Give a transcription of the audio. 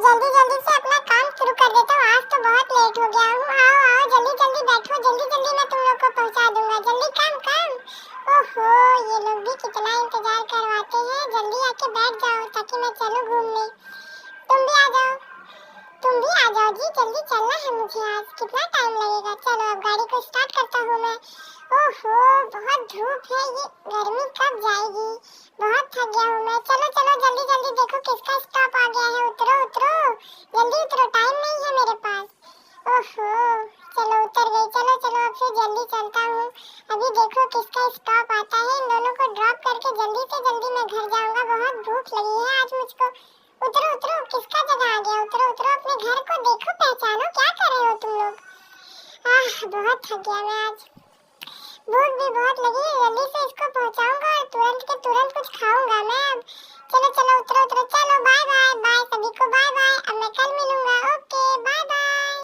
जल्दी जल्दी से अपना काम शुरू कर देता हूँ। आज तो बहुत लेट हो गया हूँ। आओ आओ जल्दी जल्दी बैठो, जल्दी जल्दी मैं तुम लोग को पहुँचा दूंगा। जल्दी काम काम। ओहो ये लोग भी कितना इंतजार करवाते हैं। जल्दी आके बैठ जाओ ताकि मैं चलूँ घूमने। तुम भी आ जाओ, तुम भी आ जाओ जी, जल्दी चलना है मुझे। आज कितना टाइम लगेगा। चलो अब गाड़ी को स्टार्ट करता हूँ मैं। ओहो बहुत धूप है, ये गर्मी कब जाएगी। बहुत थक गया हूँ मैं। चलो चलो जल्दी जल्दी, देखो किसका स्टॉप आ गया है। उतरो उतरो जल्दी उतरो, टाइम नहीं है मेरे पास। ओहो चलो उतर गई। चलो चलो अब फिर जल्दी चलता हूँ। अभी देखो किसका स्टॉप आता है। इन दोनों को ड्रॉप करके जल्दी से जल्दी मैं घर जाऊंगा। बहुत भूख लगी है आज मुझको। उतरो उतरो, किसका जगह आ गया। उतरो उतरो, अपने घर को देखो, पहचानो, क्या कर रहे हो तुम लोग। बहुत थक गया मैं आज। भूख भी बहुत लगी है। जल्दी से इसको पहुंचाऊंगा और तुरंत के तुरंत कुछ खाऊंगा मैं अब। चलो चलो उतरो उतरो, चलो बाय बाय।